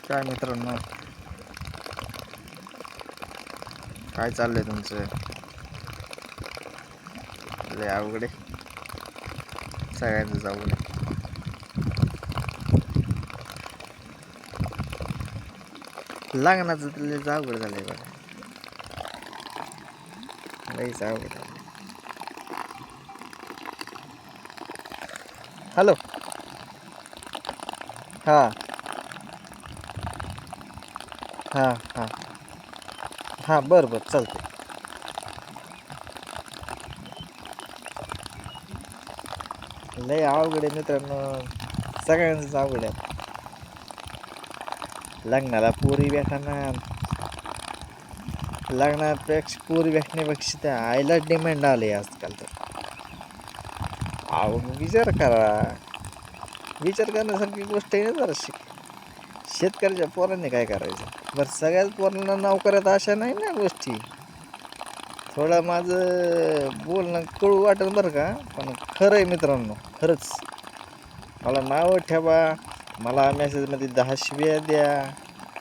काय मित्रांनो, काय चाललंय तुमचं? लय अवघड आहे, सगळ्यांचंच अवघड आहे. लग्नाचं तर लयच अवघड झालंय बघा, लयच अवघड झालंय. हॅलो, हां हां हां हां, बरं बरं, चालतंय. लय अवघड आहे मित्रांनो, सगळ्यांचंच अवघड आहे. लग्नाला पोरी भेटाना, लग्नापेक्षा पोरी भेटण्यापेक्षा त्या आईला डिमांड आले आजकाल. तर अहो विचार करा, विचार करण्यासारखी गोष्ट आहे ना जराशी. शेतकऱ्याच्या पोरांनी काय करायचं? बरं, सगळ्याच पोरांना नोकऱ्यात अशा नाही ना गोष्टी. थोडं माझं बोलणं कळू वाटेल बरं का, पण खरं आहे मित्रांनो, खरंच. मला नावं ठेवा, मला मेसेजमध्ये 10 शिव्या द्या,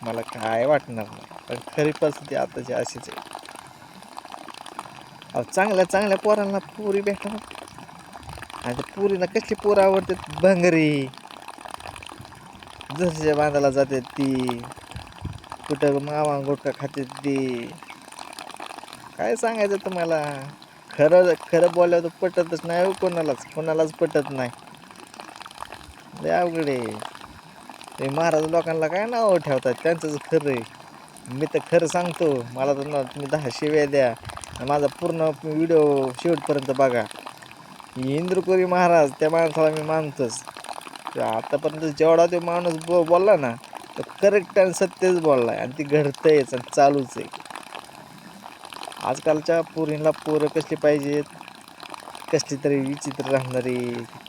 मला काय वाटणार नाही. पण खरी परिस्थिती आताची अशीच आहे. अहो चांगल्या चांगल्या पोरांना पोरी भेटणार, आणि त्या पोरींना कसली पोरं आवडतात? भंगरी, जसच्या बांधाला जाते ती, कुठं मावा गुटखा खाते ती. काय सांगायचं तुम्हाला? खरं खरं बोलल्यावर तर पटतच नाही हो, कोणालाच पटत नाही. लय अवघड आहे. ते महाराज लोकांना काय नाव ठेवतात, त्यांचंच खरं आहे. मी तर खरं सांगतो, मला तर ना तुम्ही 10 शिव्या द्या, माझा पूर्ण व्हिडिओ शेवटपर्यंत बघा. इंद्रपुरी महाराज, त्या माणसाला मी मानतोच. आतापर्यंत जेवढा तो माणूस बोलला ना, तो करेक्ट आणि सत्यच बोलला आहे, आणि ती घडतंयच आणि चालूच आहे. आजकालच्या पोरींना पोरं कसली पाहिजेत? कसली तरी विचित्र राहणारी,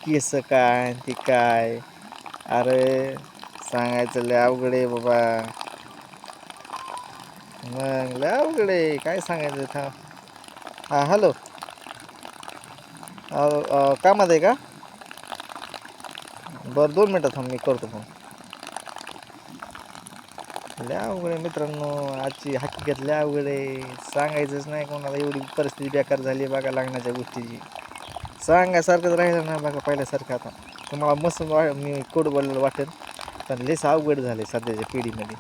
केस काय ती काय. अरे सांगायचं लय अवघड आहे बाबा. मग लय अवघड आहे, काय सांगायचं? थांब. हां हॅलो, कामात आहे का? बरं 2 मिनटं थांब, मी करतो फोन. लय अवघड आहे मित्रांनो, आजची हकीकत लय अवघड आहे. सांगायचंच नाही कोणाला, एवढी परिस्थिती बेकार झाली आहे बघा लग्नाच्या गोष्टीची. सांगायसारखंच राहिलं नाही बघा पहिल्यासारखं. आता तुम्हाला मस्त मी कोड बोललेलं वाटेल, पण लयच अवघड झालं आहे सध्याच्या पिढीमध्ये.